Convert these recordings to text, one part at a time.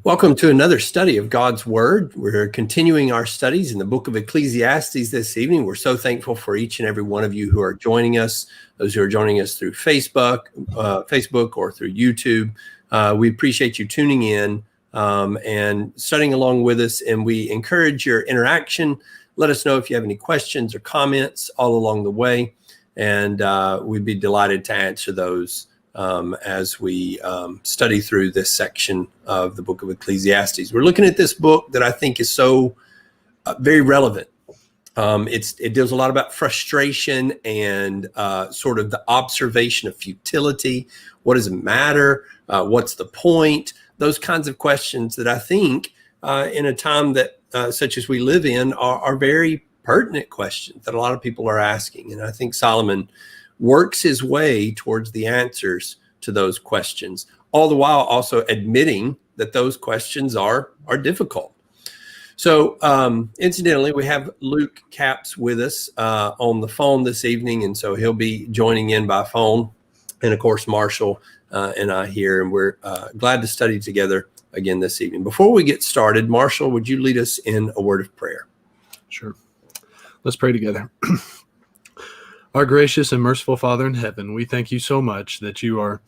Welcome to another study of God's Word. We're continuing our studies in the book of Ecclesiastes this evening. We're so thankful for each and every one of you who are joining us, those who are joining us through Facebook or through YouTube. We appreciate you tuning in and studying along with us, and we encourage your interaction. Let us know if you have any questions or comments all along the way, and we'd be delighted to answer those as we study through this section of the book of Ecclesiastes. We're looking at this book that I think is so very relevant. It deals a lot about frustration and sort of the observation of futility. What does it matter? What's the point? Those kinds of questions that I think in a time that such as we live in are very pertinent questions that a lot of people are asking. And I think Solomon works his way towards the answers to those questions, all the while also admitting that those questions are difficult. So incidentally, we have Luke Capps with us on the phone this evening, and so he'll be joining in by phone. And of course, Marshall and I here, and we're glad to study together again this evening. Before we get started, Marshall, would you lead us in a word of prayer? Sure. Let's pray together. Our gracious and merciful Father in heaven, we thank you so much that you are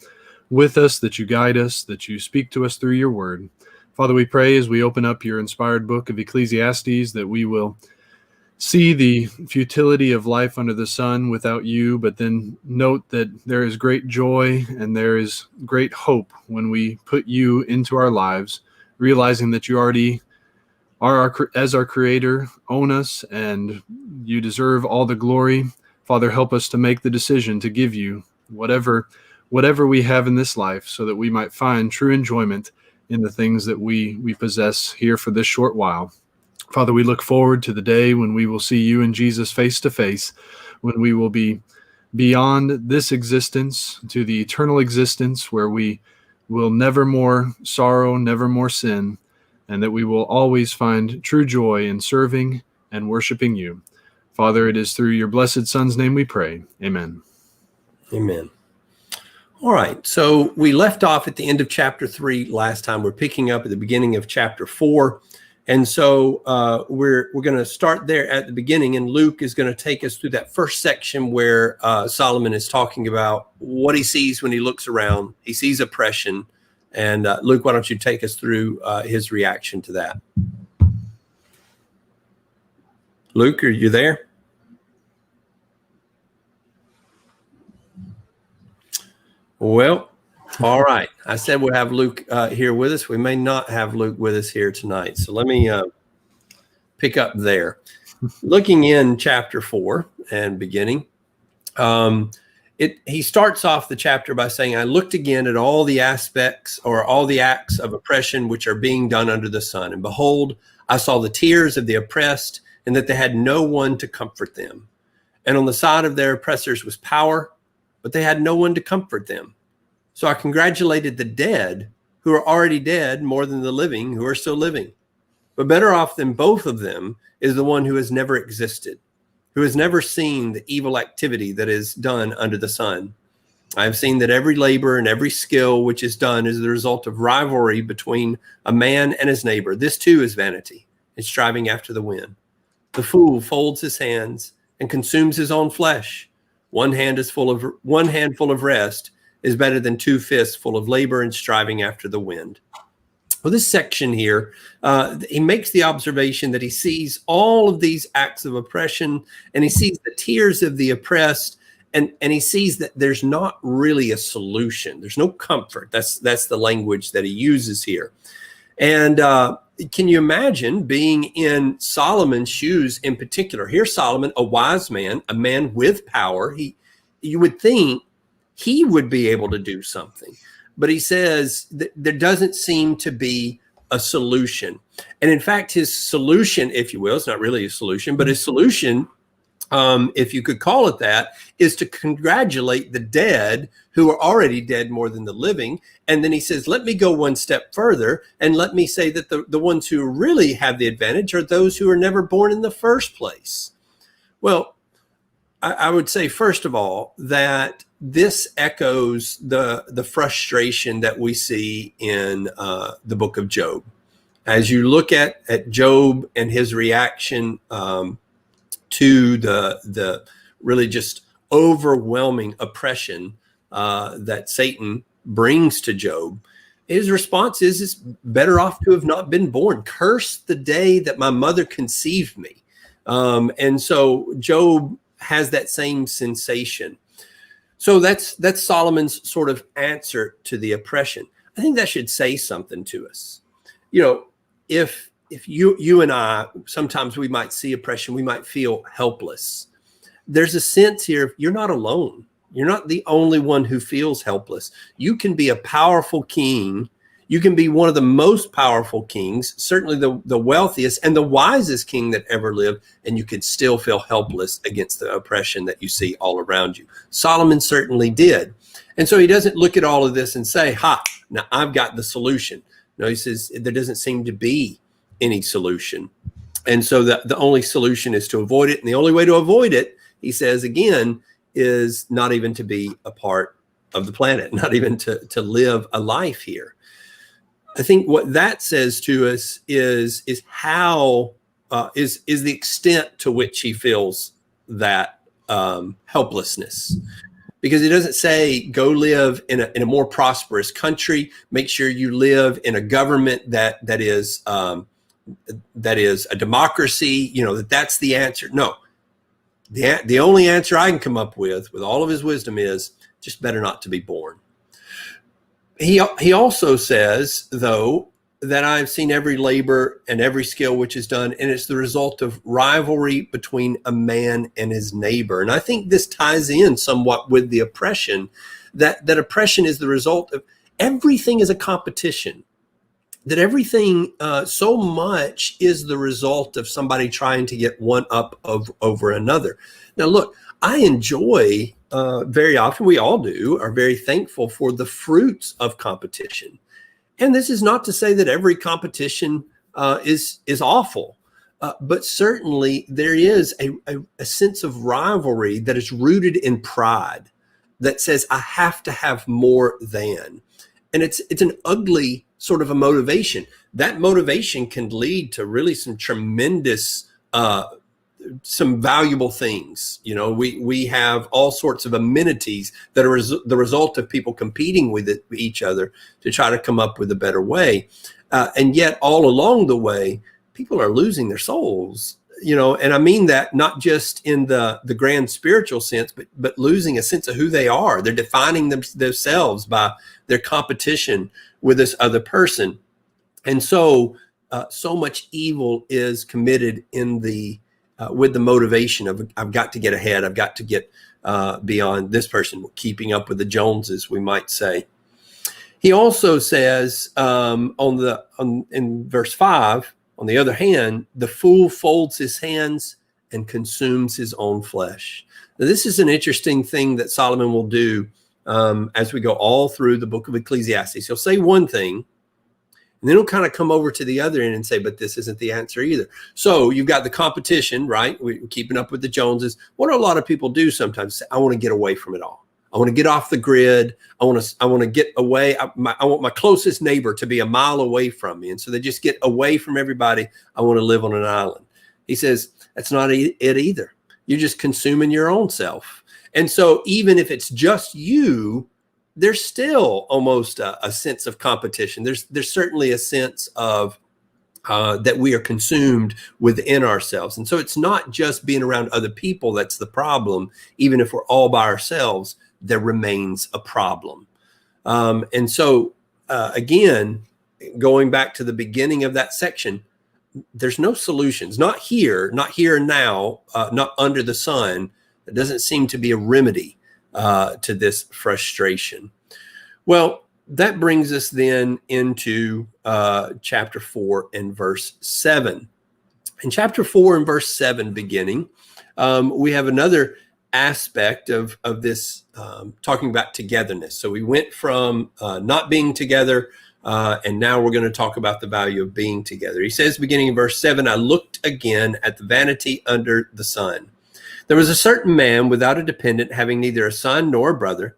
with us, that you guide us, that you speak to us through your word. Father, we pray as we open up your inspired book of Ecclesiastes that we will see the futility of life under the sun without you, but then note that there is great joy and there is great hope when we put you into our lives, realizing that you already are as our creator, own us, and you deserve all the glory. Father, help us to make the decision to give you whatever we have in this life so that we might find true enjoyment in the things that we possess here for this short while. Father, we look forward to the day when we will see you and Jesus face to face, when we will be beyond this existence to the eternal existence where we will never more sorrow, never more sin, and that we will always find true joy in serving and worshiping you. Father, it is through your blessed Son's name we pray. Amen. Amen. All right. So we left off at the end of chapter 3 last time. We're picking up at the beginning of chapter 4. And so we're going to start there at the beginning. And Luke is going to take us through that first section where Solomon is talking about what he sees when he looks around. He sees oppression. And Luke, why don't you take us through his reaction to that? Luke, are you there? Well, all right. I said we'll have Luke here with us. We may not have Luke with us here tonight. So let me pick up there. Looking in chapter 4 and beginning, he starts off the chapter by saying, I looked again at all the aspects or all the acts of oppression which are being done under the sun. And behold, I saw the tears of the oppressed, and that they had no one to comfort them. And on the side of their oppressors was power, but they had no one to comfort them. So I congratulated the dead who are already dead more than the living who are still living. But better off than both of them is the one who has never existed, who has never seen the evil activity that is done under the sun. I have seen that every labor and every skill which is done is the result of rivalry between a man and his neighbor. This too is vanity and striving after the wind. The fool folds his hands and consumes his own flesh. One handful of rest is better than 2 fists full of labor and striving after the wind. Well, this section here, he makes the observation that he sees all of these acts of oppression, and he sees the tears of the oppressed, and he sees that there's not really a solution. There's no comfort. That's the language that he uses here. And can you imagine being in Solomon's shoes in particular? Here's Solomon, a wise man, a man with power. You would think he would be able to do something. But he says that there doesn't seem to be a solution. And in fact, his solution, if you will, it's not really a solution, but his solution, if you could call it that, is to congratulate the dead who are already dead more than the living. And then he says, let me go one step further and let me say that the ones who really have the advantage are those who are never born in the first place. Well, I would say, first of all, that this echoes the frustration that we see in the book of Job. As you look at Job and his reaction to the really just overwhelming oppression that Satan brings to Job, his response is, it's better off to have not been born. Curse the day that my mother conceived me. And so Job has that same sensation. So that's Solomon's sort of answer to the oppression. I think that should say something to us. You know, if you and I, sometimes we might see oppression, we might feel helpless. There's a sense here, you're not alone. You're not the only one who feels helpless. You can be a powerful king. You can be one of the most powerful kings, certainly the wealthiest and the wisest king that ever lived, and you could still feel helpless against the oppression that you see all around you. Solomon certainly did. And so he doesn't look at all of this and say, ha, now I've got the solution. No, he says there doesn't seem to be any solution. And so the only solution is to avoid it. And the only way to avoid it, he says again, is not even to be a part of the planet, not even to live a life here. I think what that says to us is how is the extent to which he feels that helplessness, because he doesn't say go live in a more prosperous country. Make sure you live in a government that is a democracy. You know, that's the answer. No, the only answer I can come up with all of his wisdom is just better not to be born. He also says, though, that I've seen every labor and every skill which is done, and it's the result of rivalry between a man and his neighbor. And I think this ties in somewhat with the oppression, that oppression is the result of everything is a competition, that everything so much is the result of somebody trying to get one up over another. Now, look, I enjoy very often, we all do, are very thankful for the fruits of competition. And this is not to say that every competition is awful, but certainly there is a sense of rivalry that is rooted in pride that says, I have to have more than. And it's an ugly sort of a motivation. That motivation can lead to really some tremendous some valuable things. You know, we have all sorts of amenities that are the result of people competing with each other to try to come up with a better way. And yet all along the way, people are losing their souls, you know, and I mean that not just in the grand spiritual sense, but losing a sense of who they are. They're defining themselves by their competition with this other person. And so much evil is committed in with the motivation of, I've got to get ahead. I've got to get beyond this person, keeping up with the Joneses, we might say. He also says in verse 5, on the other hand, the fool folds his hands and consumes his own flesh. Now, this is an interesting thing that Solomon will do as we go all through the book of Ecclesiastes. He'll say one thing, and then he'll kind of come over to the other end and say, but this isn't the answer either. So you've got the competition, right? We're keeping up with the Joneses. What do a lot of people do sometimes? Say, I want to get away from it all. I want to get off the grid. I want to get away. I want my closest neighbor to be a mile away from me. And so they just get away from everybody. I want to live on an island. He says, that's not it either. You're just consuming your own self. And so even if it's just you, there's still almost a sense of competition. There's certainly a sense of that we are consumed within ourselves. And so it's not just being around other people that's the problem. Even if we're all by ourselves, there remains a problem. And so again, going back to the beginning of that section, there's no solutions, not here and now, not under the sun. There doesn't seem to be a remedy to this frustration. Well, that brings us then into chapter 4 and verse 7. In chapter 4 and verse 7 beginning, we have another aspect of this talking about togetherness. So we went from not being together, and now we're going to talk about the value of being together. He says, beginning in verse 7, I looked again at the vanity under the sun, There was a certain man without a dependent, having neither a son nor a brother,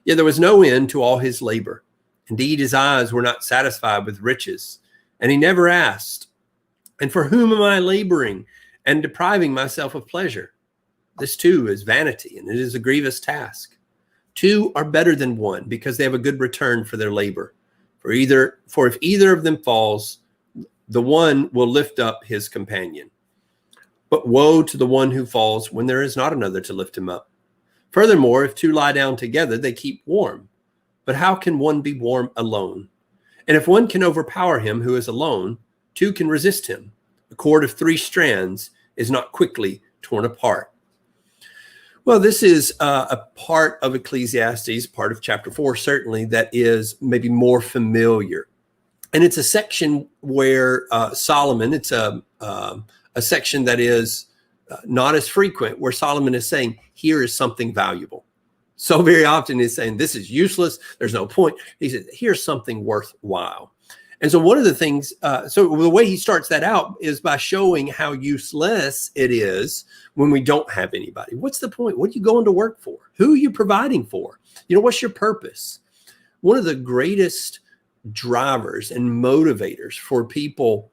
yet there was no end to all his labor. Indeed, his eyes were not satisfied with riches, and he never asked, and for whom am I laboring and depriving myself of pleasure? This too is vanity, and it is a grievous task. Two are better than one, because they have a good return for their labor. For if either of them falls, the one will lift up his companion. But woe to the one who falls when there is not another to lift him up. Furthermore, if two lie down together, they keep warm. But how can one be warm alone? And if one can overpower him who is alone, two can resist him. A cord of 3 strands is not quickly torn apart. Well, this is a part of Ecclesiastes, part of chapter 4, certainly, that is maybe more familiar. And it's a section where Solomon, it's a section that is not as frequent, where Solomon is saying, here is something valuable. So very often he's saying, this is useless, there's no point. He says, here's something worthwhile. And so one of the things, so the way he starts that out is by showing how useless it is when we don't have anybody. What's the point? What are you going to work for? Who are you providing for? What's your purpose? One of the greatest drivers and motivators for people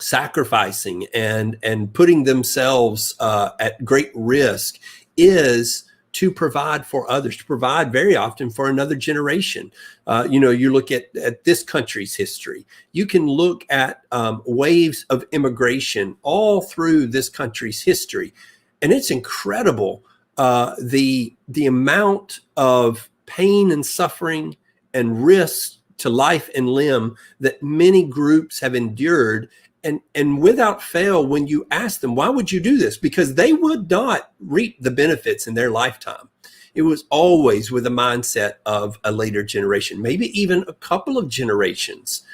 sacrificing and putting themselves at great risk is to provide for others, to provide very often for another generation. You look at this country's history. You can look at waves of immigration all through this country's history. And it's incredible the amount of pain and suffering and risk to life and limb that many groups have endured. And without fail, when you ask them, why would you do this? Because they would not reap the benefits in their lifetime. It was always with a mindset of a later generation, maybe even a couple of generations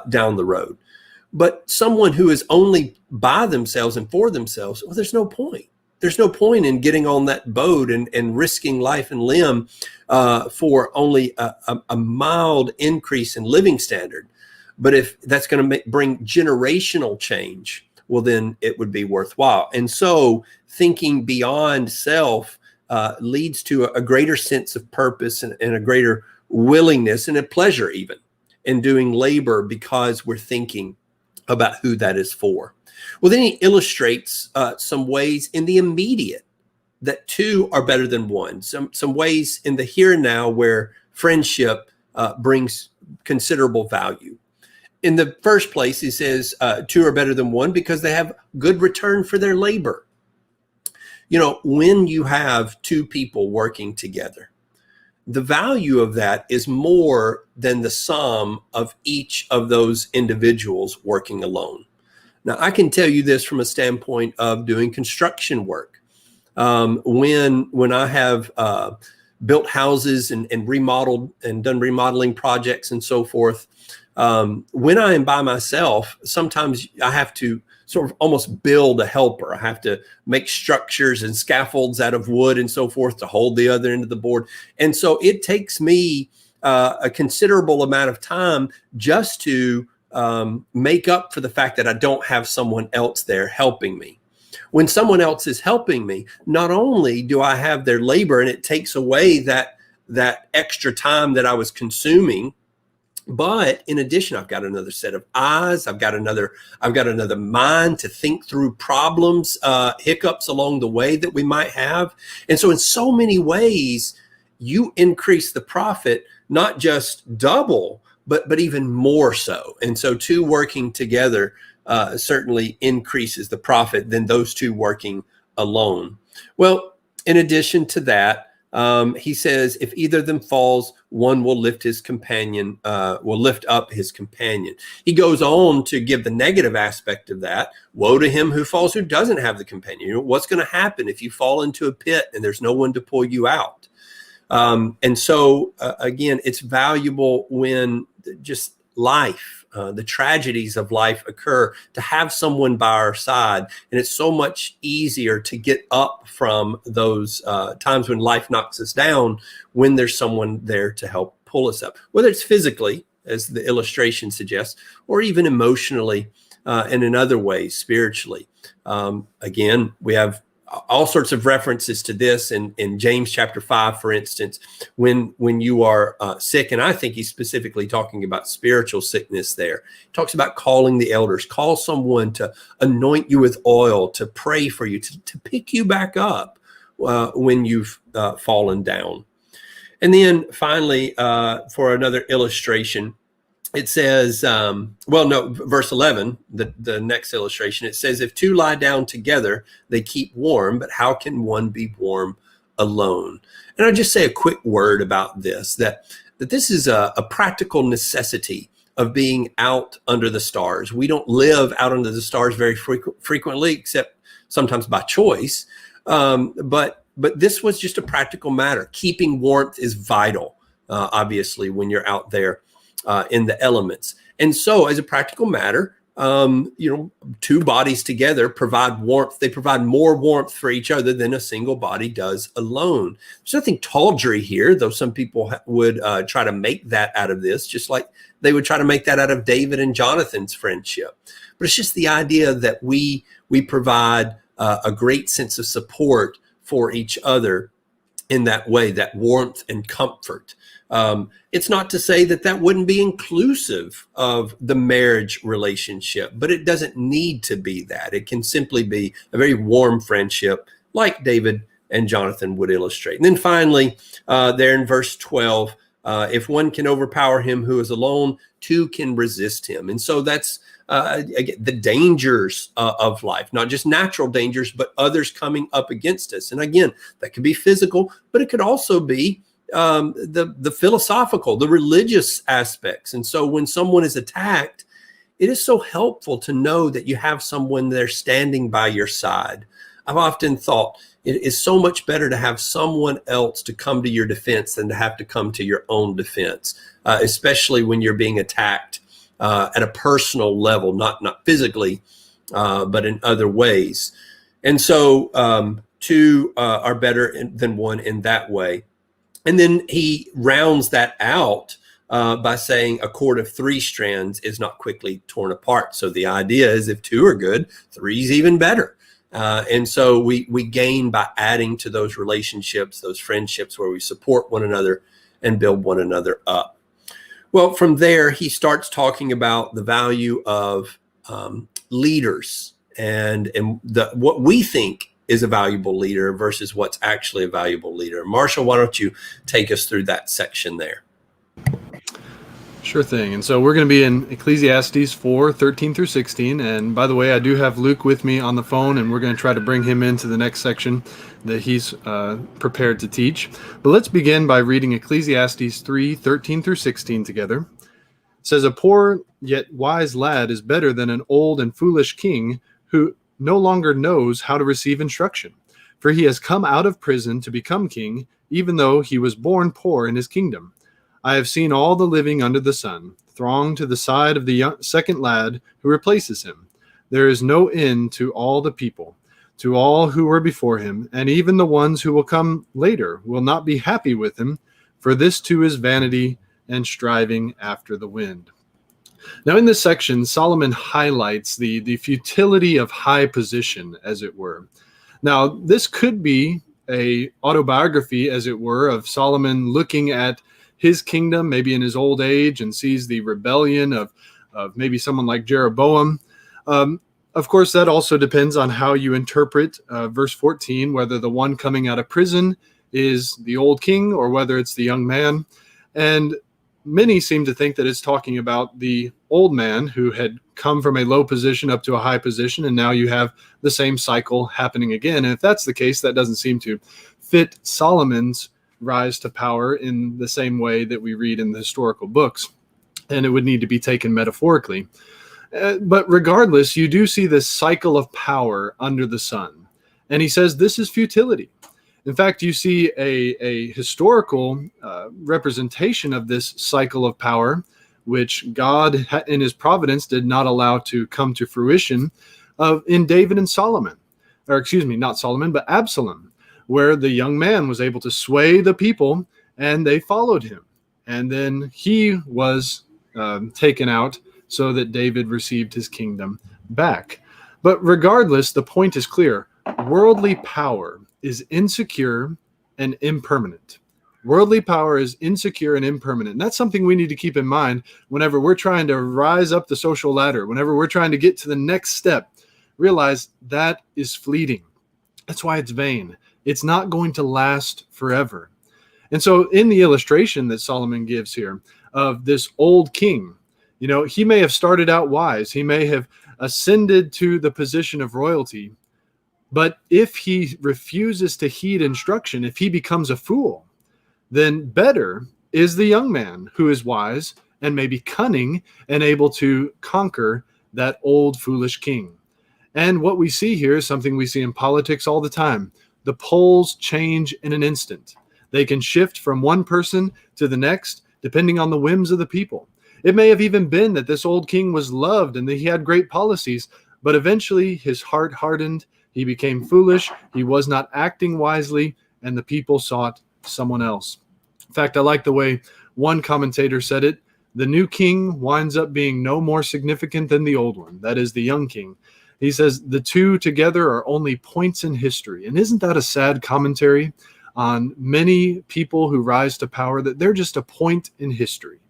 down the road. But someone who is only by themselves and for themselves, well, there's no point. There's no point in getting on that boat and risking life and limb for only a mild increase in living standard. But if that's going to bring generational change, well, then it would be worthwhile. And so thinking beyond self leads to a greater sense of purpose and a greater willingness and a pleasure even in doing labor, because we're thinking about who that is for. Well, then he illustrates some ways in the immediate that two are better than one, some ways in the here and now where friendship brings considerable value. In the first place, he says two are better than one because they have good return for their labor. When you have two people working together, the value of that is more than the sum of each of those individuals working alone. Now, I can tell you this from a standpoint of doing construction work. When I have built houses and remodeled and done remodeling projects and so forth, when I am by myself, sometimes I have to sort of almost build a helper. I have to make structures and scaffolds out of wood and so forth to hold the other end of the board. And so it takes me a considerable amount of time just to make up for the fact that I don't have someone else there helping me. When someone else is helping me, not only do I have their labor and it takes away that extra time that I was consuming, but in addition, I've got another set of eyes. I've got another mind to think through problems, hiccups along the way that we might have. And so in so many ways, you increase the profit, not just double, but even more so. And so two working together certainly increases the profit than those two working alone. Well, in addition to that, he says, if either of them falls, one will lift his companion, will lift up his companion. He goes on to give the negative aspect of that. Woe to him who falls, who doesn't have the companion. What's going to happen if you fall into a pit and there's no one to pull you out? And so, again, it's valuable when just life, the tragedies of life occur, to have someone by our side. And it's so much easier to get up from those times when life knocks us down when there's someone there to help pull us up, whether it's physically, as the illustration suggests, or even emotionally and in other ways, spiritually. Again, we have all sorts of references to this in James chapter 5, for instance, when you are sick. And I think he's specifically talking about spiritual sickness there. He talks about calling the elders, call someone to anoint you with oil, to pray for you, to pick you back up when you've fallen down. And then finally, for another illustration, it says, verse 11, the next illustration, it says, if two lie down together, they keep warm, but how can one be warm alone? And I'll just say a quick word about this, that this is a practical necessity of being out under the stars. We don't live out under the stars very frequently, except sometimes by choice. But this was just a practical matter. Keeping warmth is vital, obviously, when you're out there in the elements. And so as a practical matter, two bodies together provide warmth. They provide more warmth for each other than a single body does alone. There's nothing tawdry here, though some people would try to make that out of this, just like they would try to make that out of David and Jonathan's friendship. But it's just the idea that we provide a great sense of support for each other in that way, that warmth and comfort. It's not to say that wouldn't be inclusive of the marriage relationship, but it doesn't need to be that. It can simply be a very warm friendship like David and Jonathan would illustrate. And then finally, there in verse 12, if one can overpower him who is alone, two can resist him. And so that's again, the dangers of life, not just natural dangers, but others coming up against us. And again, that could be physical, but it could also be the philosophical, the religious aspects. And so when someone is attacked, it is so helpful to know that you have someone there standing by your side. I've often thought it is so much better to have someone else to come to your defense than to have to come to your own defense, especially when you're being attacked at a personal level, not physically, but in other ways. And so two are better than one in that way. And then he rounds that out by saying a cord of 3 strands is not quickly torn apart. So the idea is if 2 are good, 3 is even better. And so we gain by adding to those relationships, those friendships where we support one another and build one another up. Well, from there, he starts talking about the value of leaders and what we think is a valuable leader versus what's actually a valuable leader. Marshall, why don't you take us through that section there? Sure thing. And so we're going to be in Ecclesiastes 4, 13 through 16. And by the way, I do have Luke with me on the phone, and we're going to try to bring him into the next section that he's prepared to teach. But let's begin by reading Ecclesiastes 3, 13 through 16 together. It says, a poor yet wise lad is better than an old and foolish king who no longer knows how to receive instruction. For he has come out of prison to become king, even though he was born poor in his kingdom. I have seen all the living under the sun throng to the side of the second lad who replaces him. There is no end to all the people, to all who were before him, and even the ones who will come later will not be happy with him, for this too is vanity and striving after the wind. Now, in this section, Solomon highlights the futility of high position, as it were. Now, this could be a autobiography, as it were, of Solomon looking at his kingdom, maybe in his old age, and sees the rebellion of maybe someone like Jeroboam. Of course, that also depends on how you interpret verse 14, whether the one coming out of prison is the old king or whether it's the young man. And many seem to think that it's talking about the old man who had come from a low position up to a high position, and now you have the same cycle happening again. And if that's the case, that doesn't seem to fit Solomon's rise to power in the same way that we read in the historical books, and it would need to be taken metaphorically. But regardless, you do see this cycle of power under the sun. And he says this is futility. In fact, you see a historical representation of this cycle of power, which God in his providence did not allow to come to fruition in David and Solomon. Or excuse me, not Solomon, but Absalom, where the young man was able to sway the people and they followed him. And then he was taken out so that David received his kingdom back. But regardless, the point is clear. Worldly power is insecure and impermanent. Worldly power is insecure and impermanent. And that's something we need to keep in mind whenever we're trying to rise up the social ladder, whenever we're trying to get to the next step. Realize that is fleeting. That's why it's vain. It's not going to last forever. And so in the illustration that Solomon gives here of this old king, he may have started out wise. He may have ascended to the position of royalty. But if he refuses to heed instruction, if he becomes a fool, then better is the young man who is wise and maybe cunning and able to conquer that old foolish king. And what we see here is something we see in politics all the time. The poles change in an instant. They can shift from one person to the next, depending on the whims of the people. It may have even been that this old king was loved and that he had great policies, but eventually his heart hardened, he became foolish, he was not acting wisely, and the people sought someone else. In fact, I like the way one commentator said it. The new king winds up being no more significant than the old one, that is, the young king. He says the two together are only points in history. And isn't that a sad commentary on many people who rise to power, that they're just a point in history?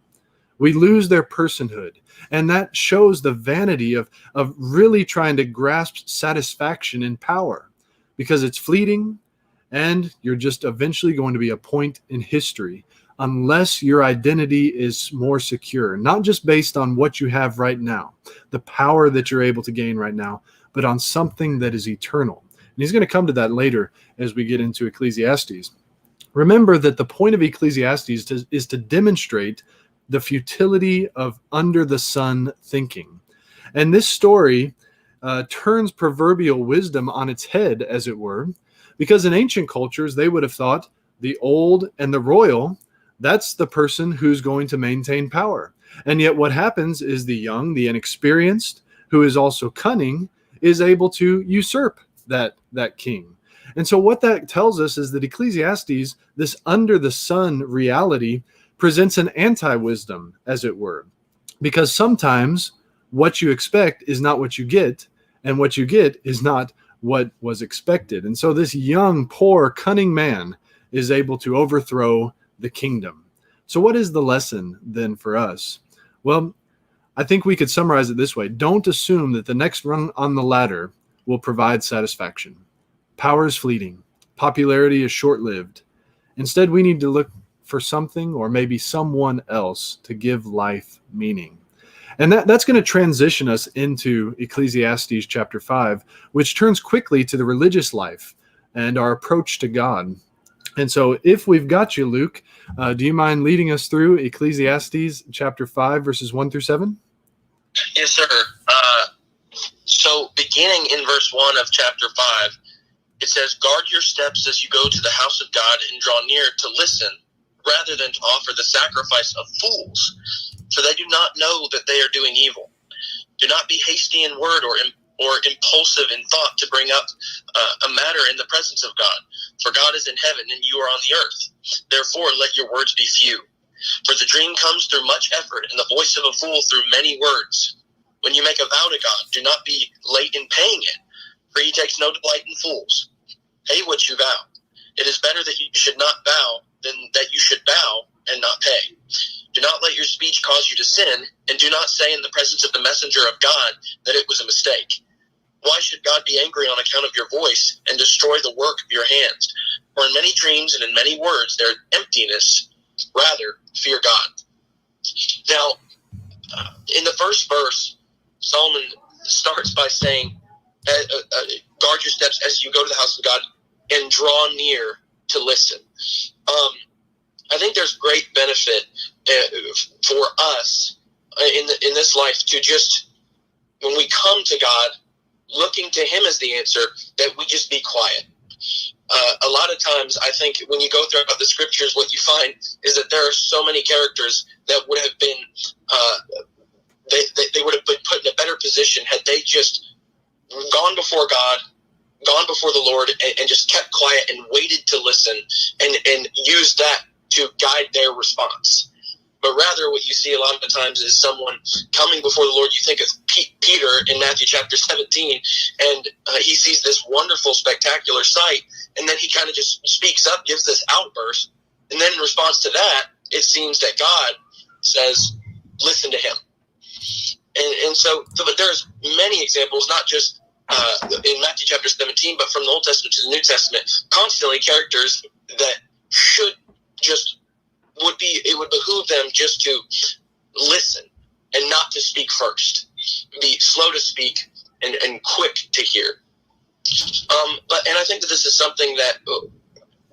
We lose their personhood. And that shows the vanity of really trying to grasp satisfaction in power, because it's fleeting and you're just eventually going to be a point in history unless your identity is more secure, not just based on what you have right now, the power that you're able to gain right now, but on something that is eternal. And he's going to come to that later as we get into Ecclesiastes. Remember that the point of Ecclesiastes is to demonstrate the futility of under the sun thinking. And this story turns proverbial wisdom on its head, as it were, because in ancient cultures, they would have thought the old and the royal, that's the person who's going to maintain power. And yet what happens is the young, the inexperienced, who is also cunning, is able to usurp that king. And so what that tells us is that Ecclesiastes, this under the sun reality, presents an anti-wisdom, as it were, because sometimes what you expect is not what you get, and what you get is not what was expected. And so this young, poor, cunning man is able to overthrow the kingdom. So what is the lesson then for us? Well, I think we could summarize it this way. Don't assume that the next rung on the ladder will provide satisfaction. Power is fleeting. Popularity is short-lived. Instead, we need to look for something or maybe someone else to give life meaning. And that's going to transition us into Ecclesiastes chapter 5, which turns quickly to the religious life and our approach to God. And so if we've got you, Luke, do you mind leading us through Ecclesiastes chapter 5, verses 1 through 7? Yes, sir. So beginning in verse 1 of chapter 5, it says, "Guard your steps as you go to the house of God and draw near to listen, rather than to offer the sacrifice of fools, for they do not know that they are doing evil. Do not be hasty in word or impulsive in thought to bring up a matter in the presence of God. For God is in heaven and you are on the earth. Therefore let your words be few. For the dream comes through much effort, and the voice of a fool through many words. When you make a vow to God, do not be late in paying it, for he takes no delight in fools. Pay what you vow. It is better that you should not vow than that you should vow and not pay. Do not let your speech cause you to sin, and do not say in the presence of the messenger of God that it was a mistake. Why should God be angry on account of your voice and destroy the work of your hands? For in many dreams and in many words there is emptiness. Rather, fear God." Now, in the first verse, Solomon starts by saying, guard your steps as you go to the house of God and draw near to listen. I think there's great benefit for us in this life to just, when we come to God, looking to him as the answer, that we just be quiet. A lot of times, I think when you go throughout the scriptures, what you find is that there are so many characters that would have been, they would have been put in a better position had they just gone before God, gone before the Lord, and just kept quiet and waited to listen and used that to guide their response. but rather what you see a lot of the times is someone coming before the Lord. You think of Peter in Matthew chapter 17, and he sees this wonderful, spectacular sight, and then he kind of just speaks up, gives this outburst, and then in response to that, it seems that God says, listen to him. And so, but there's many examples, not just in Matthew chapter 17, but from the Old Testament to the New Testament, constantly characters that it would behoove them just to listen and not to speak first. Be slow to speak and quick to hear. And I think that this is something that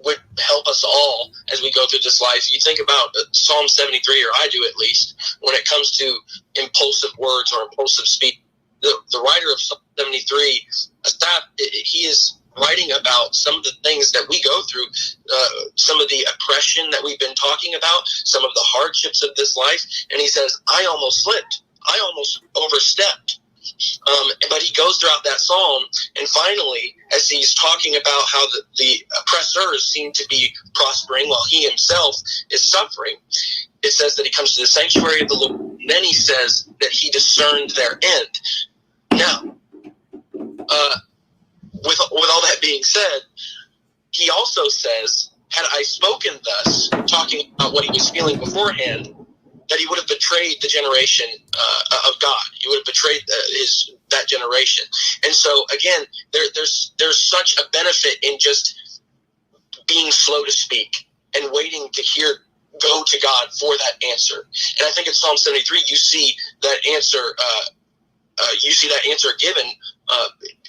would help us all as we go through this life. You think about Psalm 73, or I do at least, when it comes to impulsive words or impulsive speech. The writer of Psalm 73, he is writing about some of the things that we go through, some of the oppression that we've been talking about, some of the hardships of this life. And he says, I almost slipped. I almost overstepped. But he goes throughout that psalm, and finally, as he's talking about how the oppressors seem to be prospering while he himself is suffering, it says that he comes to the sanctuary of the Lord, and then he says that he discerned their end. Now, with all that being said, he also says, had I spoken thus, talking about what he was feeling beforehand, that he would have betrayed the generation of God. He would have betrayed that generation. And so, again, there's such a benefit in just being slow to speak and waiting to go to God for that answer. And I think in Psalm 73, you see that answer. You see that answer given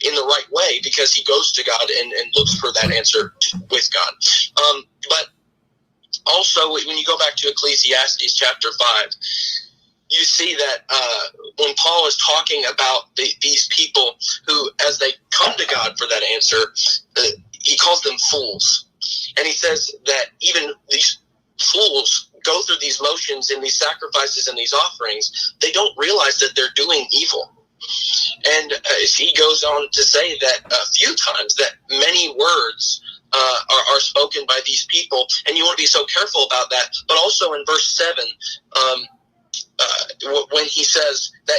in the right way, because he goes to God and looks for that answer with God. But also, when you go back to Ecclesiastes chapter 5, you see that when Paul is talking about these people who, as they come to God for that answer, he calls them fools. And he says that even these fools go through these motions and these sacrifices and these offerings. They don't realize that they're doing evil. And he goes on to say that a few times that many words are spoken by these people, and you want to be so careful about that. But also in verse 7, when he says that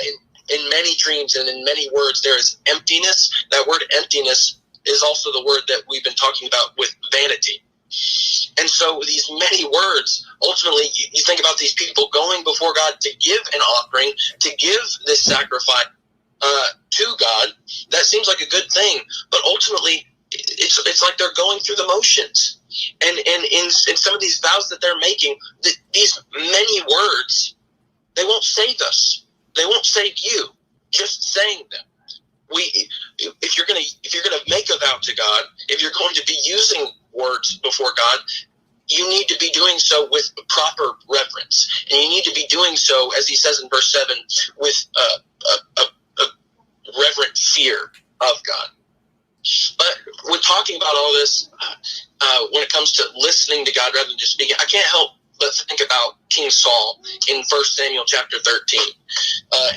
in many dreams and in many words there is emptiness, that word emptiness is also the word that we've been talking about with vanity. And so these many words, ultimately, you think about these people going before God to give an offering, to give this sacrifice to God. That seems like a good thing, but ultimately, it's like they're going through the motions. And in some of these vows that they're making, these many words, they won't save us. They won't save you. Just saying them. If you're gonna make a vow to God, if you're going to be using words before God, you need to be doing so with proper reverence, and you need to be doing so, as he says in verse 7, with a reverent fear of God. But when talking about all this, when it comes to listening to God rather than just speaking, I can't help but think about King Saul in 1 Samuel chapter 13.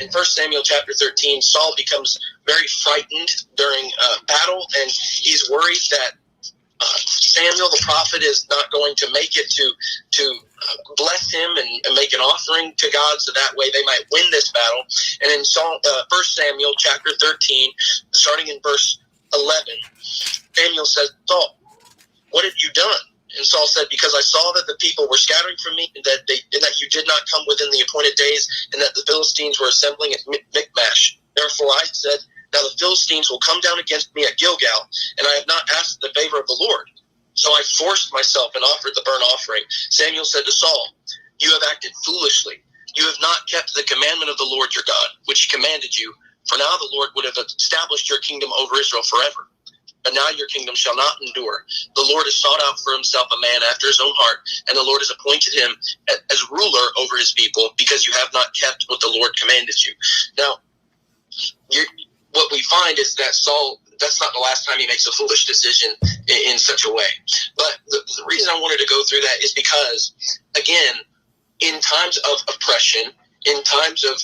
In 1 Samuel chapter 13, Saul becomes very frightened during battle, and he's worried that Samuel the prophet is not going to make it to bless him and make an offering to God, so that way they might win this battle. And in 1 Samuel chapter 13, starting in verse 11, Samuel says, Saul, what have you done? And Saul said, because I saw that the people were scattering from me, and that you did not come within the appointed days, and that the Philistines were assembling at Michmash. Therefore I said, now the Philistines will come down against me at Gilgal, and I have not asked the favor of the Lord. So I forced myself and offered the burnt offering. Samuel said to Saul, you have acted foolishly. You have not kept the commandment of the Lord your God, which he commanded you. For now the Lord would have established your kingdom over Israel forever. But now your kingdom shall not endure. The Lord has sought out for himself a man after his own heart, and the Lord has appointed him as ruler over his people, because you have not kept what the Lord commanded you. Now, what we find is that Saul, that's not the last time he makes a foolish decision in such a way. But the reason I wanted to go through that is because, again, in times of oppression, in times of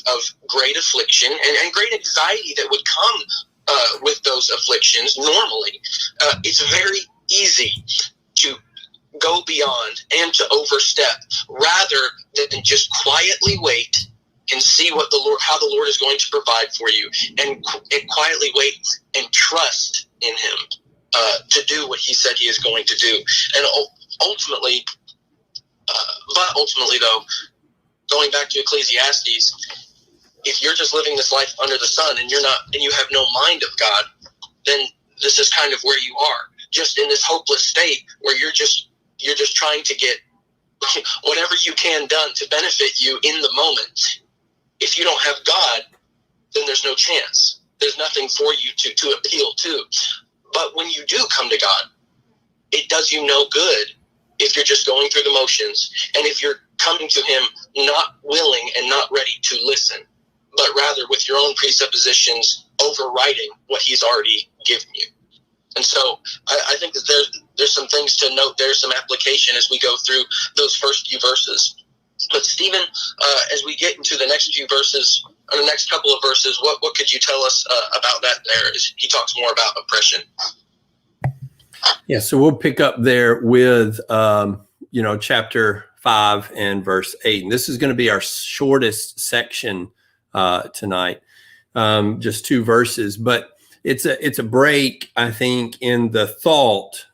great affliction and great anxiety that would come with those afflictions, normally, it's very easy to go beyond and to overstep rather then just quietly wait and see how the Lord is going to provide for you, and quietly wait and trust in Him to do what He said He is going to do. And ultimately though, going back to Ecclesiastes, if you're just living this life under the sun and you have no mind of God, then this is kind of where you are, just in this hopeless state where you're just trying to get whatever you can done to benefit you in the moment. If you don't have God, then there's no chance. There's nothing for you to appeal to. But when you do come to God, it does you no good if you're just going through the motions, and if you're coming to Him not willing and not ready to listen, but rather with your own presuppositions overriding what He's already given you. And so I think that there's some things to note. There's some application as we go through those first few verses. But Stephen, as we get into the next few verses, or the next couple of verses, what could you tell us about that there as he talks more about oppression? Yeah, so we'll pick up there with, chapter 5 and verse 8. And this is going to be our shortest section tonight, just 2 verses. But it's a break, I think, in the thought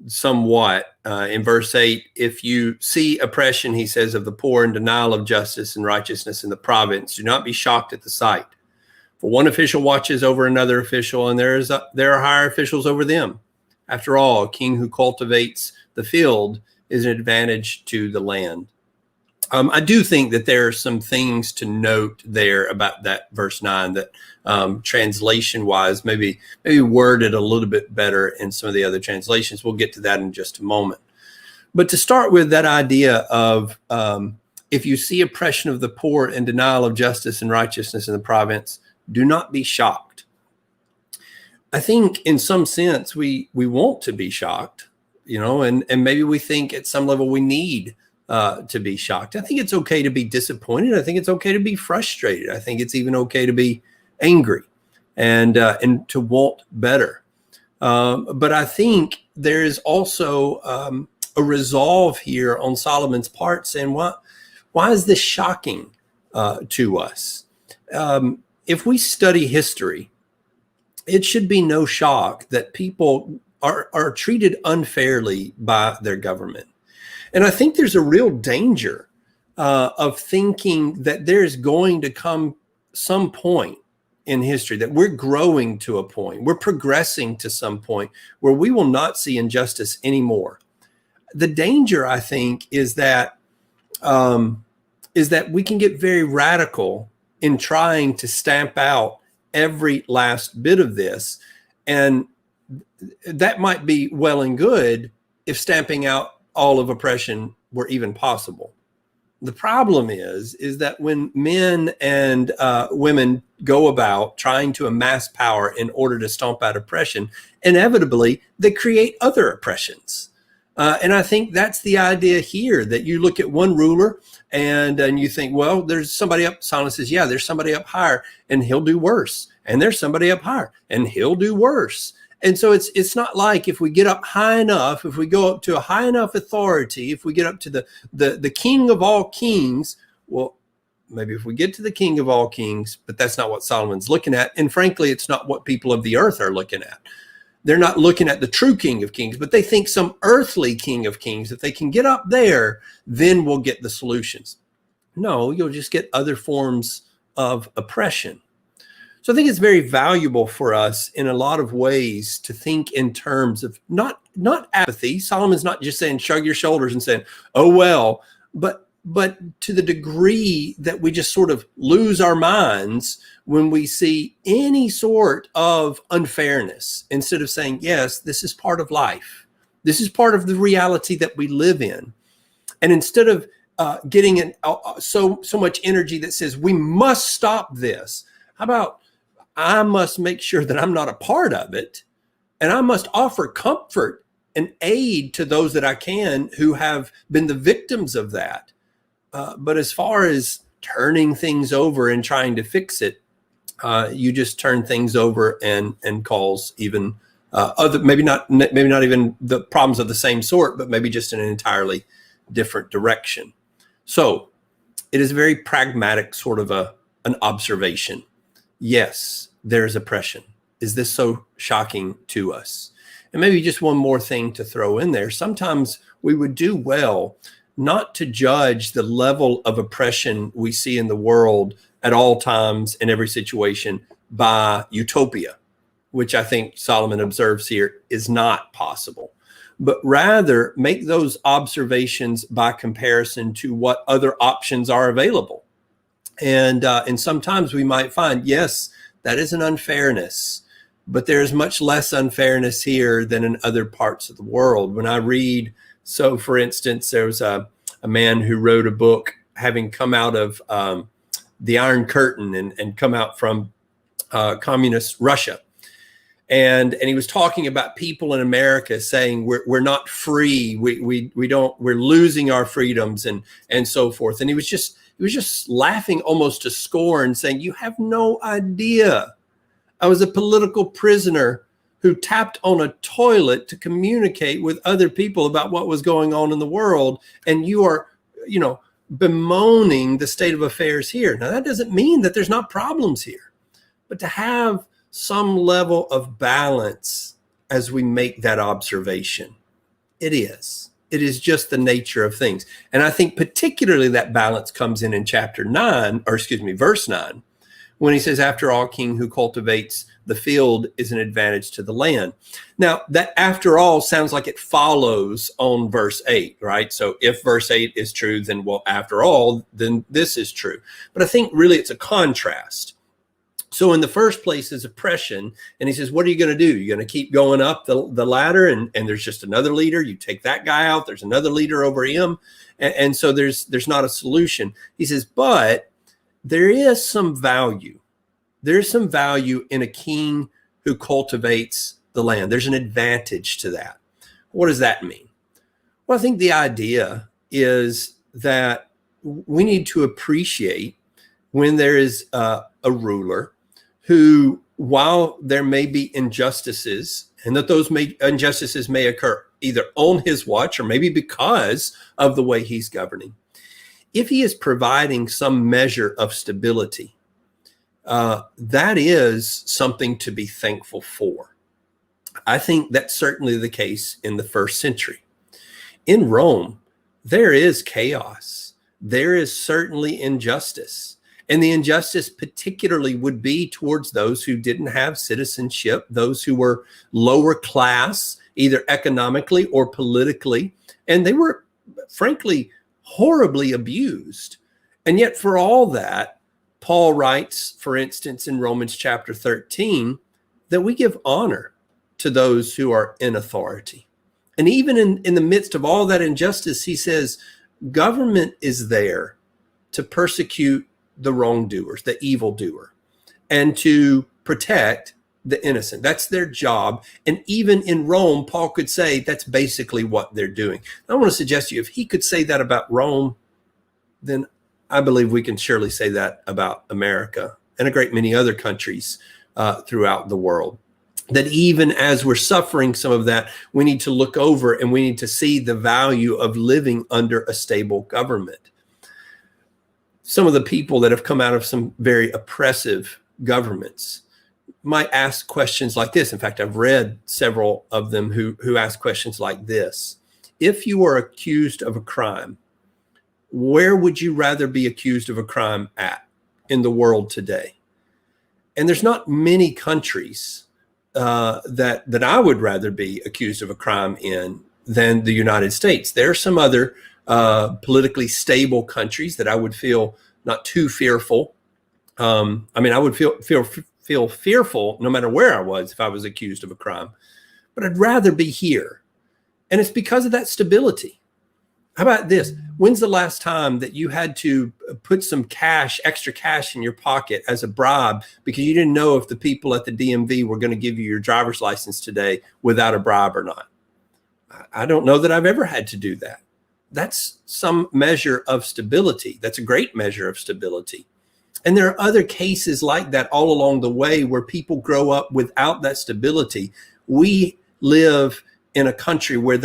somewhat. In verse 8, if you see oppression, he says, of the poor and denial of justice and righteousness in the province, do not be shocked at the sight. For one official watches over another official, and there are higher officials over them. After all, a king who cultivates the field is an advantage to the land. I do think that there are some things to note there about that verse 9 that translation-wise maybe worded a little bit better in some of the other translations. We'll get to that in just a moment. But to start with that idea of if you see oppression of the poor and denial of justice and righteousness in the province, do not be shocked. I think in some sense we want to be shocked, and maybe we think at some level we need to be shocked. I think it's okay to be disappointed. I think it's okay to be frustrated. I think it's even okay to be angry and to want better. But I think there is also a resolve here on Solomon's part, saying, why is this shocking to us? If we study history, it should be no shock that people are treated unfairly by their government. And I think there's a real danger of thinking that there's going to come some point in history that we're growing to a point, we're progressing to some point where we will not see injustice anymore. The danger, I think, is that we can get very radical in trying to stamp out every last bit of this. And that might be well and good if stamping out all of oppression were even possible. The problem is that when men and women go about trying to amass power in order to stomp out oppression, inevitably they create other oppressions. And I think that's the idea here, that you look at one ruler and you think, well, there's somebody up. Solomon says, yeah, there's somebody up higher and he'll do worse. And there's somebody up higher and he'll do worse. And so it's not like if we get up high enough, if we go up to a high enough authority, if we get up to the king of all kings, well, maybe if we get to the king of all kings, but that's not what Solomon's looking at. And frankly, it's not what people of the earth are looking at. They're not looking at the true king of kings, but they think some earthly king of kings, if they can get up there, then we'll get the solutions. No, you'll just get other forms of oppression. So I think it's very valuable for us in a lot of ways to think in terms of not apathy. Solomon's not just saying shrug your shoulders and saying, oh, well, but to the degree that we just sort of lose our minds when we see any sort of unfairness, instead of saying, yes, this is part of life. This is part of the reality that we live in. And instead of getting in so much energy that says we must stop this, how about I must make sure that I'm not a part of it, and I must offer comfort and aid to those that I can who have been the victims of that. But as far as turning things over and trying to fix it, you just turn things over and cause even other, maybe not even the problems of the same sort, but maybe just in an entirely different direction. So it is a very pragmatic sort of an observation. Yes, there's oppression. Is this so shocking to us? And maybe just one more thing to throw in there. Sometimes we would do well not to judge the level of oppression we see in the world at all times in every situation by utopia, which I think Solomon observes here is not possible, but rather make those observations by comparison to what other options are available. And sometimes we might find, yes, that is an unfairness, but there's much less unfairness here than in other parts of the world. When I read, so for instance, there was a man who wrote a book having come out of the Iron Curtain and come out from communist Russia. And he was talking about people in America saying we're not free, we're losing our freedoms and so forth. And he was just laughing almost to scorn, saying, you have no idea. I was a political prisoner who tapped on a toilet to communicate with other people about what was going on in the world. And you are, bemoaning the state of affairs here. Now, that doesn't mean that there's not problems here, but to have some level of balance as we make that observation, it is just the nature of things. And I think particularly that balance comes in verse 9, when he says, after all, king who cultivates the field is an advantage to the land. Now, that after all sounds like it follows on verse 8, right? So if verse 8 is true, then, well, after all, then this is true. But I think really it's a contrast. So in the first place is oppression. And he says, what are you going to do? You're going to keep going up the ladder and there's just another leader. You take that guy out. There's another leader over him. And so there's not a solution. He says, but there is some value. There's some value in a king who cultivates the land. There's an advantage to that. What does that mean? Well, I think the idea is that we need to appreciate when there is a ruler who, while there may be injustices, and that those injustices may occur either on his watch or maybe because of the way he's governing, if he is providing some measure of stability, that is something to be thankful for. I think that's certainly the case in the first century. In Rome, there is chaos. There is certainly injustice. And the injustice particularly would be towards those who didn't have citizenship, those who were lower class, either economically or politically. And they were, frankly, horribly abused. And yet for all that, Paul writes, for instance, in Romans chapter 13, that we give honor to those who are in authority. And even in the midst of all that injustice, he says, government is there to persecute the wrongdoers, the evildoer, and to protect the innocent. That's their job. And even in Rome, Paul could say that's basically what they're doing. I want to suggest to you, if he could say that about Rome, then I believe we can surely say that about America and a great many other countries throughout the world. That even as we're suffering some of that, we need to look over and we need to see the value of living under a stable government. Some of the people that have come out of some very oppressive governments might ask questions like this. In fact, I've read several of them who ask questions like this. If you were accused of a crime, where would you rather be accused of a crime at in the world today? And there's not many countries that I would rather be accused of a crime in than the United States. There are some other politically stable countries that I would feel not too fearful. I would feel fearful no matter where I was if I was accused of a crime, but I'd rather be here. And it's because of that stability. How about this? When's the last time that you had to put some extra cash in your pocket as a bribe because you didn't know if the people at the DMV were going to give you your driver's license today without a bribe or not? I don't know that I've ever had to do that. That's some measure of stability. That's a great measure of stability. And there are other cases like that all along the way where people grow up without that stability. We live in a country where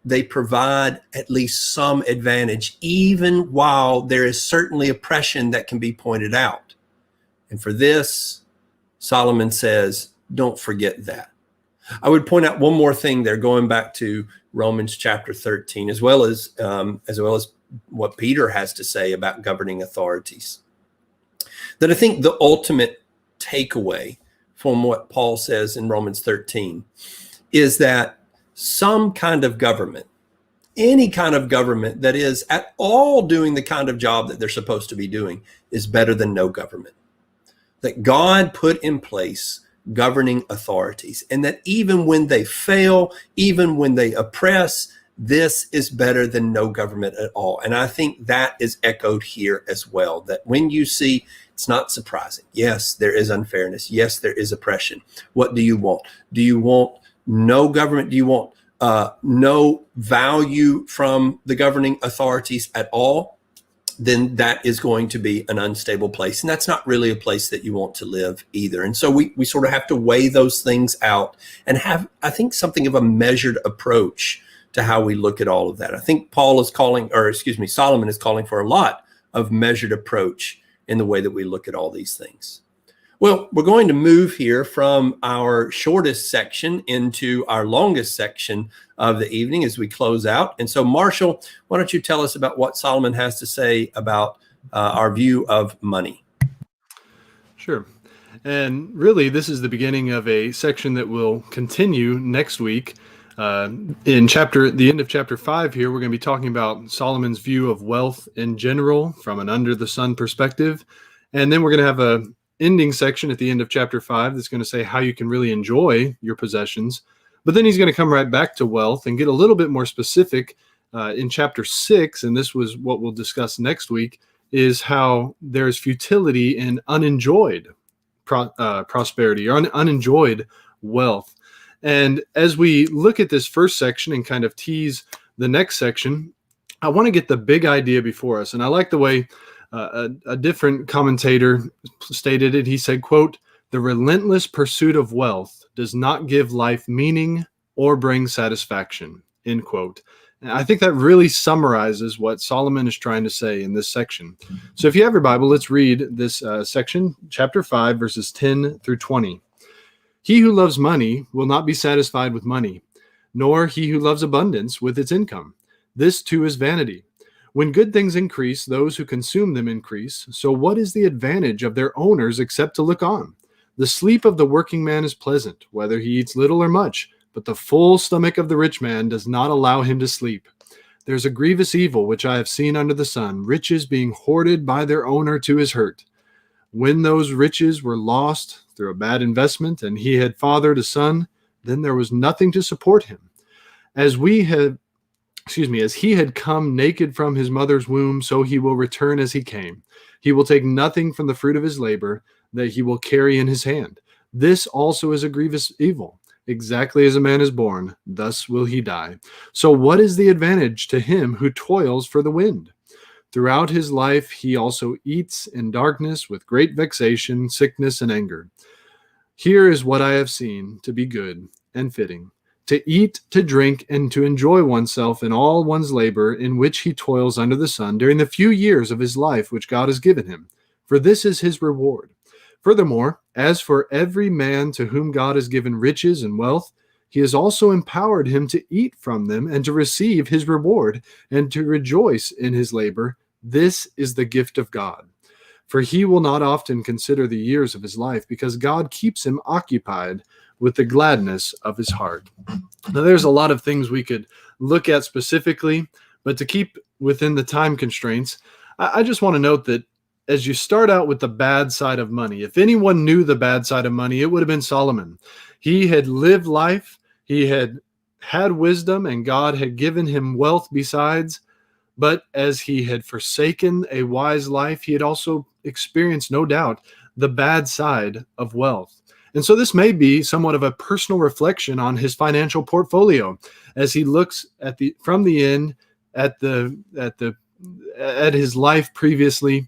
they provide at least some advantage, even while there is certainly oppression that can be pointed out. And for this, Solomon says, don't forget that. I would point out one more thing there, going back to Romans chapter 13, as well as what Peter has to say about governing authorities. That I think the ultimate takeaway from what Paul says in Romans 13 is that some kind of government, any kind of government that is at all doing the kind of job that they're supposed to be doing, is better than no government. That God put in place governing authorities, and that even when they fail, even when they oppress, this is better than no government at all. And I think that is echoed here as well, that when you see, it's not surprising. Yes, there is unfairness. Yes, there is oppression. What do you want? Do you want no government? Do you want no value from the governing authorities at all? Then that is going to be an unstable place. And that's not really a place that you want to live either. And so we sort of have to weigh those things out and have, I think, something of a measured approach to how we look at all of that. I think Solomon is calling for a lot of measured approach in the way that we look at all these things. Well, we're going to move here from our shortest section into our longest section of the evening as we close out. And so, Marshall, why don't you tell us about what Solomon has to say about our view of money? Sure. And really, this is the beginning of a section that will continue next week. In the end of chapter 5 here, we're going to be talking about Solomon's view of wealth in general from an under the sun perspective. And then we're going to have a ending section at the end of chapter 5 that's going to say how you can really enjoy your possessions. But then he's going to come right back to wealth and get a little bit more specific in chapter 6. And this was what we'll discuss next week, is how there's futility in unenjoyed prosperity or unenjoyed wealth. And as we look at this first section and kind of tease the next section, I want to get the big idea before us. And I like the way a different commentator stated it. He said, quote, "The relentless pursuit of wealth does not give life meaning or bring satisfaction," end quote. And I think that really summarizes what Solomon is trying to say in this section. So if you have your Bible, let's read this section, chapter 5, verses 10 through 20. "He who loves money will not be satisfied with money, nor he who loves abundance with its income. This too is vanity. When good things increase, those who consume them increase. So what is the advantage of their owners except to look on? The sleep of the working man is pleasant, whether he eats little or much, but the full stomach of the rich man does not allow him to sleep. There's a grievous evil which I have seen under the sun, riches being hoarded by their owner to his hurt. When those riches were lost through a bad investment and he had fathered a son, then there was nothing to support him. As he had come naked from his mother's womb, so he will return as he came. He will take nothing from the fruit of his labor that he will carry in his hand. This also is a grievous evil. Exactly as a man is born, thus will he die. So what is the advantage to him who toils for the wind? Throughout his life he also eats in darkness with great vexation, sickness, and anger. Here is what I have seen to be good and fitting, to eat, to drink, and to enjoy oneself in all one's labor in which he toils under the sun during the few years of his life which God has given him, for this is his reward. Furthermore, as for every man to whom God has given riches and wealth, he has also empowered him to eat from them and to receive his reward and to rejoice in his labor. This is the gift of God. For he will not often consider the years of his life, because God keeps him occupied with the gladness of his heart." Now, there's a lot of things we could look at specifically, but to keep within the time constraints, I just want to note that as you start out with the bad side of money, if anyone knew the bad side of money, it would have been Solomon. He had lived life, he had wisdom, and God had given him wealth besides. But as he had forsaken a wise life, he had also experienced, no doubt, the bad side of wealth. And so this may be somewhat of a personal reflection on his financial portfolio as he looks at from the end at his life previously.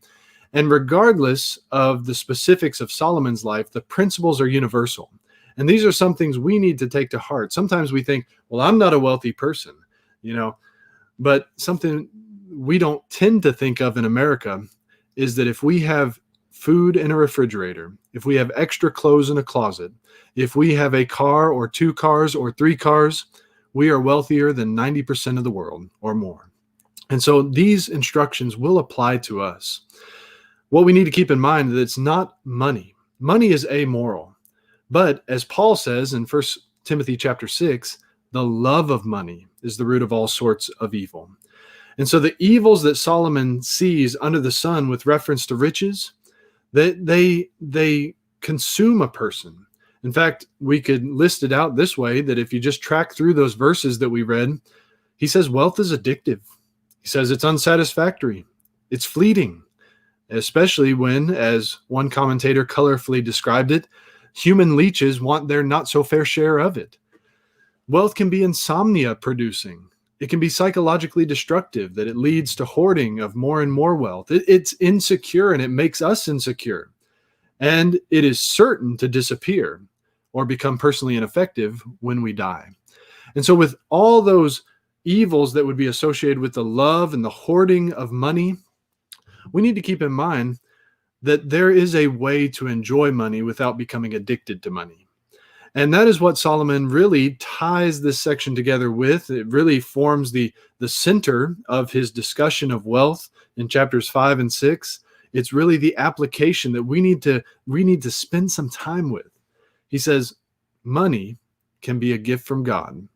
And regardless of the specifics of Solomon's life, the principles are universal. And these are some things we need to take to heart. Sometimes we think, well, I'm not a wealthy person. you know. But something we don't tend to think of in America is that if we have food in a refrigerator, if we have extra clothes in a closet, if we have a car or 2 cars or 3 cars, we are wealthier than 90% of the world or more. And so these instructions will apply to us. What we need to keep in mind is that it's not money. Money is amoral. But as Paul says in 1 Timothy chapter 6, the love of money is the root of all sorts of evil. And so the evils that Solomon sees under the sun with reference to riches, they consume a person. In fact, we could list it out this way, that if you just track through those verses that we read, he says wealth is addictive. He says it's unsatisfactory. It's fleeting, especially when, as one commentator colorfully described it, human leeches want their not so fair share of it. Wealth can be insomnia producing. It can be psychologically destructive, that it leads to hoarding of more and more wealth. It's insecure, and it makes us insecure. And it is certain to disappear or become personally ineffective when we die. And so with all those evils that would be associated with the love and the hoarding of money, we need to keep in mind that there is a way to enjoy money without becoming addicted to money. And that is what Solomon really ties this section together with. It really forms the center of his discussion of wealth in chapters 5 and 6. It's really the application that we need to spend some time with. He says, money can be a gift from God.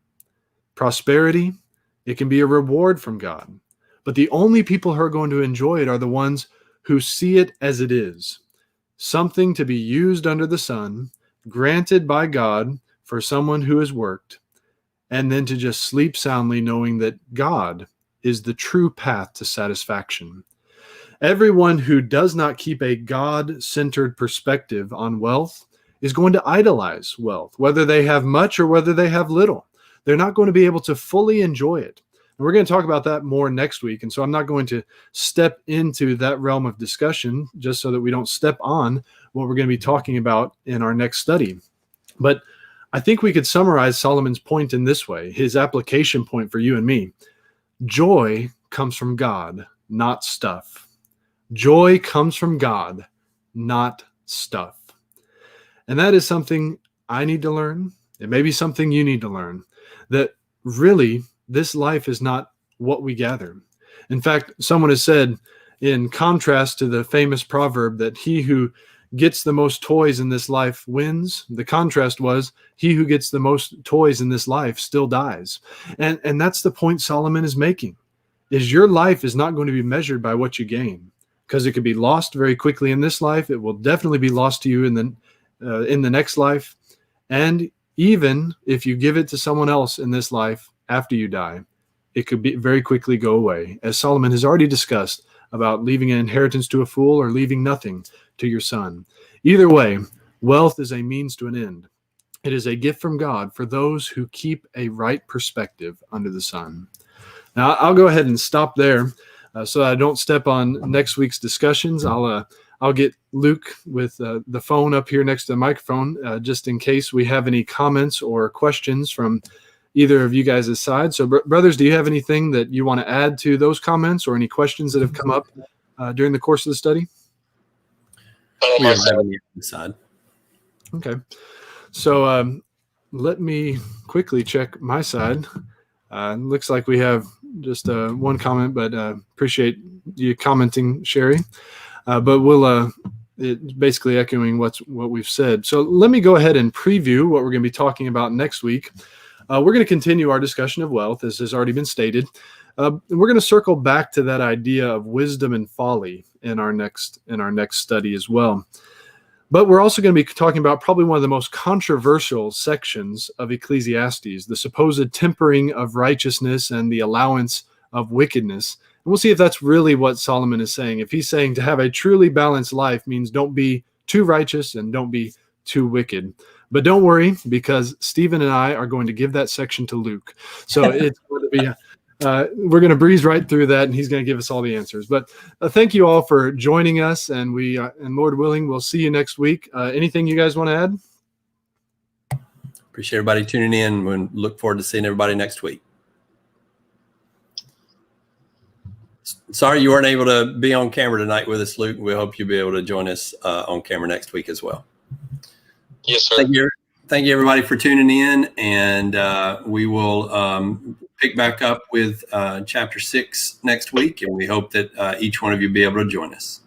Prosperity, it can be a reward from God. But the only people who are going to enjoy it are the ones who see it as it is, something to be used under the sun, granted by God for someone who has worked, and then to just sleep soundly knowing that God is the true path to satisfaction. Everyone who does not keep a God-centered perspective on wealth is going to idolize wealth, whether they have much or whether they have little. They're not going to be able to fully enjoy it. And we're going to talk about that more next week. And so I'm not going to step into that realm of discussion just so that we don't step on what we're going to be talking about in our next study. But I think we could summarize Solomon's point in this way, his application point for you and me. Joy comes from God, not stuff. Joy comes from God, not stuff. And that is something I need to learn. It may be something you need to learn, that really this life is not what we gather. In fact, someone has said, in contrast to the famous proverb that he who gets the most toys in this life wins, the contrast was he who gets the most toys in this life still dies. And that's the point Solomon is making, is your life is not going to be measured by what you gain, because it could be lost very quickly in this life. It will definitely be lost to you in the next life. And even if you give it to someone else in this life after you die, it could be very quickly go away, as Solomon has already discussed about leaving an inheritance to a fool or leaving nothing to your son. Either way, wealth is a means to an end. It is a gift from God for those who keep a right perspective under the sun. Now, I'll go ahead and stop there so I don't step on next week's discussions. I'll get Luke with the phone up here next to the microphone just in case we have any comments or questions from either of you guys' side. So, brothers, do you have anything that you want to add to those comments or any questions that have come up during the course of the study? We don't have any on the side. Okay. So let me quickly check my side. Looks like we have just one comment, but appreciate you commenting, Sherry. But we'll it's basically echoing what we've said. So let me go ahead and preview what we're going to be talking about next week. We're going to continue our discussion of wealth, as has already been stated. We're going to circle back to that idea of wisdom and folly in our next study as well. But we're also going to be talking about probably one of the most controversial sections of Ecclesiastes, the supposed tempering of righteousness and the allowance of wickedness. And we'll see if that's really what Solomon is saying. If he's saying to have a truly balanced life means don't be too righteous and don't be too wicked. But don't worry, because Stephen and I are going to give that section to Luke. So it's going to be we're going to breeze right through that, and he's going to give us all the answers. But thank you all for joining us, and we and Lord willing, we'll see you next week. Anything you guys want to add? Appreciate everybody tuning in. We look forward to seeing everybody next week. Sorry you weren't able to be on camera tonight with us, Luke. We hope you'll be able to join us on camera next week as well. Yes, sir. Thank you, everybody, for tuning in. And we will pick back up with chapter 6 next week. And we hope that each one of you be able to join us.